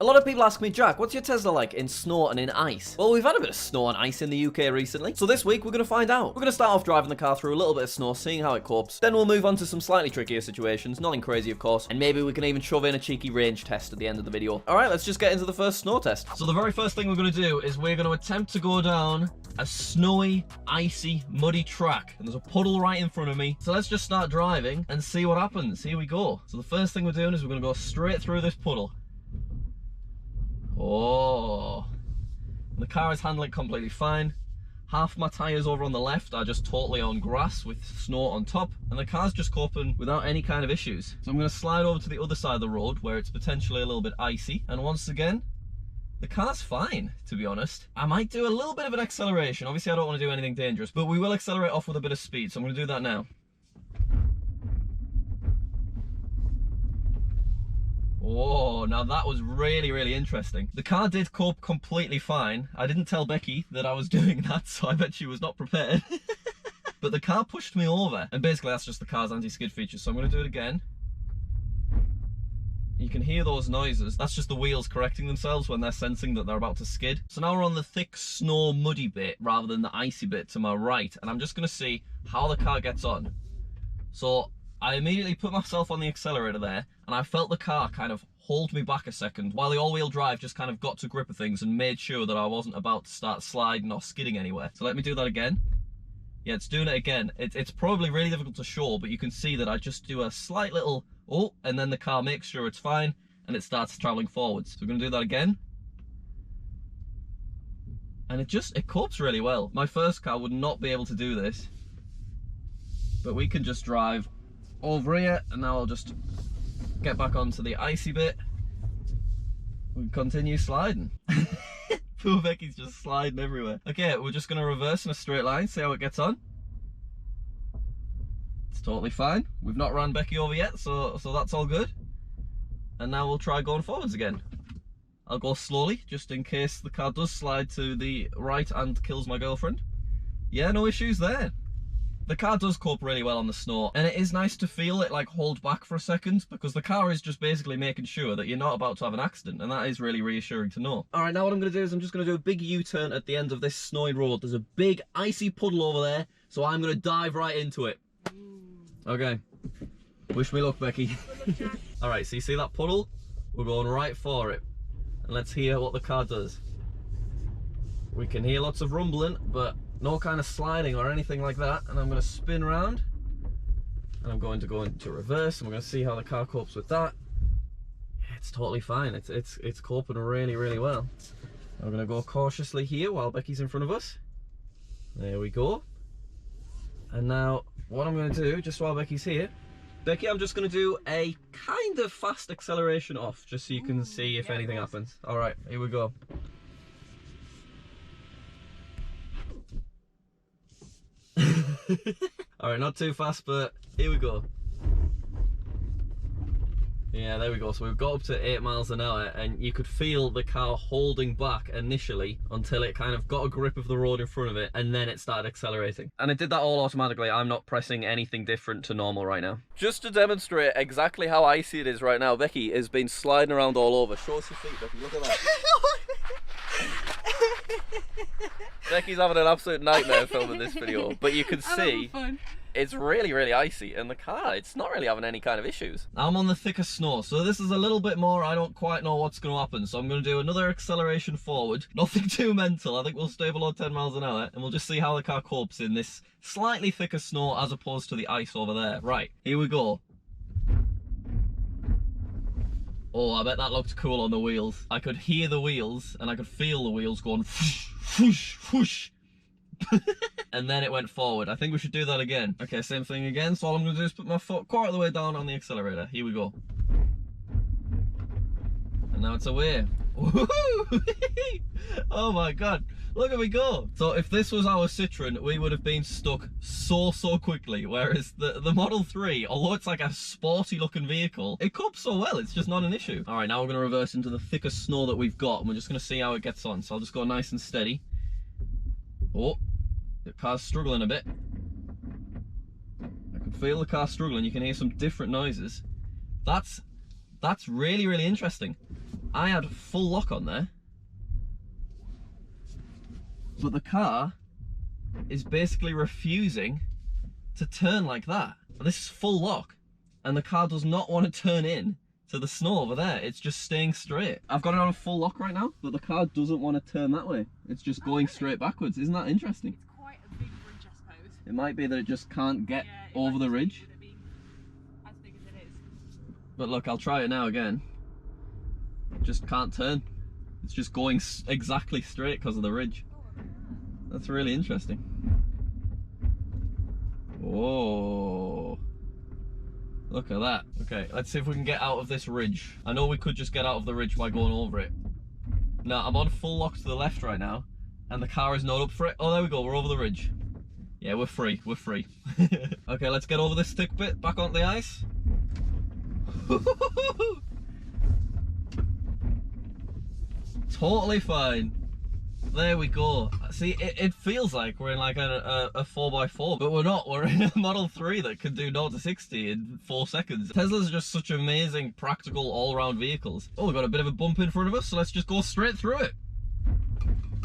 A lot of people ask me, Jack, what's your Tesla like in snow and in ice? Well, we've had a bit of snow and ice in the UK recently, so this week we're going to find out. We're going to start off driving the car through a little bit of snow, seeing how it copes. Then we'll move on to some slightly trickier situations, nothing crazy of course, and maybe we can even shove in a cheeky range test at the end of the video. Alright, let's just get into the first snow test. So the very first thing we're going to do is we're going to attempt to go down a snowy, icy, muddy track, and there's a puddle right in front of me. So let's just start driving and see what happens. Here we go. So the first thing we're doing is we're going to go straight through this puddle. Oh, the car is handling completely fine. Half my tyres over on the left are just totally on grass with snow on top, and the car's just coping without any kind of issues. So I'm going to slide over to the other side of the road where it's potentially a little bit icy, and once again the car's fine, to be honest. I might do a little bit of an acceleration. Obviously I don't want to do anything dangerous, but we will accelerate off with a bit of speed, so I'm going to do that now. Whoa, now that was really interesting. The car did cope completely fine. I didn't tell Becky that I was doing that, so I bet she was not prepared. But the car pushed me over, and basically that's just the car's anti-skid feature, so I'm going to do it again. You can hear those noises. That's just the wheels correcting themselves when they're sensing that they're about to skid. So now we're on the thick snow muddy bit rather than the icy bit to my right, and I'm just going to see how the car gets on. So I immediately put myself on the accelerator there, and I felt the car kind of hold me back a second while the all-wheel drive just kind of got to grip of things and made sure that I wasn't about to start sliding or skidding anywhere. So let me do that again. Yeah, it's doing it again. It's probably really difficult to show, but you can see that I just do a slight little oh, and then the car makes sure it's fine and it starts traveling forwards. So we're going to do that again. And it copes really well. My first car would not be able to do this, but we can just drive over here, and now I'll just get back onto the icy bit and continue sliding. Poor Becky's just sliding everywhere. Okay, we're just going to reverse in a straight line, see how it gets on. It's totally fine. We've not ran Becky over yet, so that's all good. And now we'll try going forwards again. I'll go slowly, just in case the car does slide to the right and kills my girlfriend. Yeah, no issues there. The car does cope really well on the snow, and it is nice to feel it like hold back for a second, because the car is just basically making sure that you're not about to have an accident, and that is really reassuring to know. Alright, now what I'm going to do is I'm just going to do a big U-turn at the end of this snowy road. There's a big icy puddle over there, so I'm going to dive right into it. Okay. Wish me luck, Becky. Alright, so you see that puddle? We're going right for it. And let's hear what the car does. We can hear lots of rumbling, but no kind of sliding or anything like that. And I'm going to spin around, and I'm going to go into reverse, and we're going to see how the car copes with that. Yeah, it's totally fine. It's coping really well. I'm going to go cautiously here while Becky's in front of us. There we go. And now what I'm going to do, just while Becky's here, Becky, I'm just going to do a kind of fast acceleration off, just so you can see if anything happens. Alright, here we go. Alright, not too fast, but here we go. Yeah, there we go. So we've got up to 8 miles an hour, and you could feel the car holding back initially until it kind of got a grip of the road in front of it, and then it started accelerating. And it did that all automatically. I'm not pressing anything different to normal right now. Just to demonstrate exactly how icy it is right now, Becky has been sliding around all over. Show us your feet, Becky. Look at that. Becky's having an absolute nightmare filming this video, but you can see it's really icy, and the car, it's not really having any kind of issues. I'm on the thicker snow, so this is a little bit more, I don't quite know what's going to happen, so I'm going to do another acceleration forward. Nothing too mental. I think we'll stay below 10 miles an hour, and we'll just see how the car copes in this slightly thicker snow as opposed to the ice over there. Right, here we go. Oh, I bet that looked cool on the wheels. I could hear the wheels, and I could feel the wheels going whoosh, whoosh, whoosh. And then it went forward. I think we should do that again. Okay, same thing again. So all I'm going to do is put my foot quite the way down on the accelerator. Here we go. And now it's away. Oh my god, look at me go. So if this was our Citroen, we would have been stuck so quickly, whereas the Model 3, although it's like a sporty looking vehicle, it copes so well, it's just not an issue. Alright, now we're going to reverse into the thicker snow that we've got, and we're just going to see how it gets on. So I'll just go nice and steady. Oh, the car's struggling a bit. I can feel the car struggling. You can hear some different noises. That's really interesting. I had full lock on there, but the car is basically refusing to turn like that. This is full lock, and the car does not want to turn in to the snow over there. It's just staying straight. I've got it on a full lock right now, but the car doesn't want to turn that way. It's just going straight backwards. Isn't that interesting? It's quite a big ridge, I suppose. It might be that it just can't get over the ridge. As big as it is. But look, I'll try it now again. It just can't turn. It's just going exactly straight because of the ridge. That's really interesting. Whoa. Look at that. Okay, let's see if we can get out of this ridge. I know we could just get out of the ridge by going over it. Now, I'm on full lock to the left right now, and the car is not up for it. Oh, there we go, we're over the ridge. Yeah, we're free, we're free. Okay, let's get over this thick bit, back onto the ice. Totally fine. There we go. See, it feels like we're in like a 4x4, but we're not. We're in a Model 3 that can do 0 to 60 in 4 seconds. Teslas are just such amazing, practical, all-round vehicles. Oh, we've got a bit of a bump in front of us, so let's just go straight through it.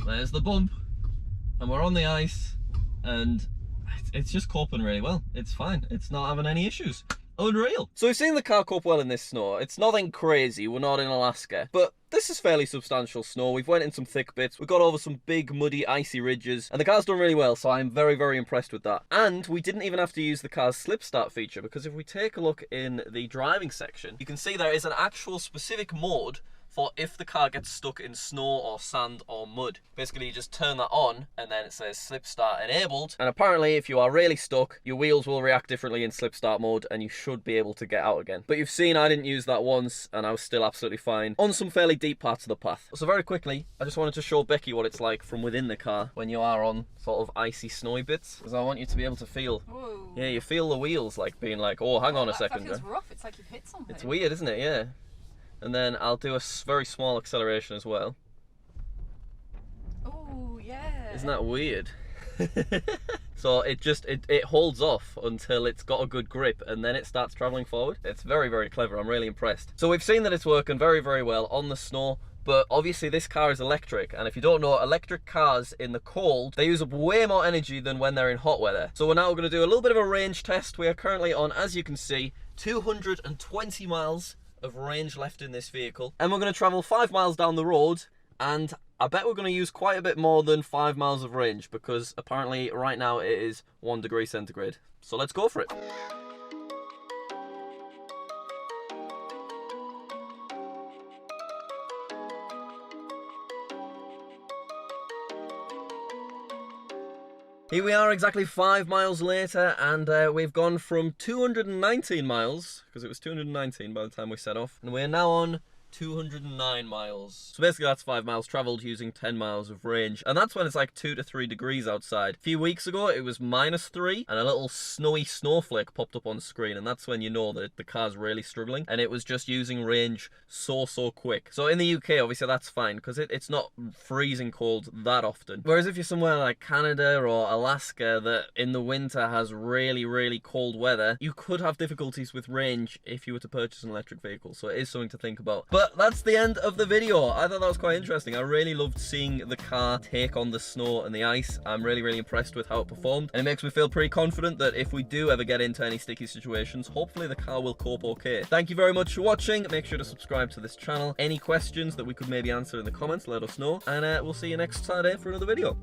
There's the bump, and we're on the ice, and it's just coping really well. It's fine. It's not having any issues. Unreal. So we've seen the car cope well in this snow. It's nothing crazy, we're not in Alaska, but this is fairly substantial snow. We've went in some thick bits, we got over some big muddy icy ridges, and the car's done really well, so I'm very, very impressed with that. And we didn't even have to use the car's slip start feature, because if we take a look in the driving section, you can see there is an actual specific mode for if the car gets stuck in snow or sand or mud. Basically, you just turn that on and then it says slip start enabled. And apparently, if you are really stuck, your wheels will react differently in slip start mode and you should be able to get out again. But you've seen I didn't use that once and I was still absolutely fine on some fairly deep parts of the path. So very quickly, I just wanted to show Becky what it's like from within the car when you are on sort of icy, snowy bits. Because I want you to be able to feel, Whoa. Yeah, you feel the wheels like being like, oh, hang on a second. That feels rough. It's like you've hit something. It's weird, isn't it? Yeah. And then I'll do a very small acceleration as well. Oh, yeah. Isn't that weird? So it holds off until it's got a good grip and then it starts traveling forward. It's very, very clever. I'm really impressed. So we've seen that it's working very, very well on the snow. But obviously this car is electric, and if you don't know, electric cars in the cold, they use up way more energy than when they're in hot weather. So we're now going to do a little bit of a range test. We are currently on, as you can see, 220 miles of range left in this vehicle, and we're going to travel 5 miles down the road, and I bet we're going to use quite a bit more than 5 miles of range, because apparently right now it is 1 degree centigrade. So let's go for it. Here we are exactly 5 miles later, and we've gone from 219 miles, because it was 219 by the time we set off, and we're now on 209 miles. So basically that's 5 miles travelled using 10 miles of range, and that's when it's like 2 to 3 degrees outside. A few weeks ago it was -3 and a little snowy snowflake popped up on the screen, and that's when you know that the car's really struggling, and it was just using range so quick. So in the UK obviously that's fine because it's not freezing cold that often, whereas if you're somewhere like Canada or Alaska that in the winter has really cold weather, you could have difficulties with range if you were to purchase an electric vehicle. So it is something to think about. But that's the end of the video. I thought that was quite interesting. I really loved seeing the car take on the snow and the ice. I'm really impressed with how it performed, and it makes me feel pretty confident that if we do ever get into any sticky situations, hopefully the car will cope okay. Thank you very much for watching. Make sure to subscribe to this channel. Any questions that we could maybe answer in the comments, let us know, and we'll see you next Saturday for another video.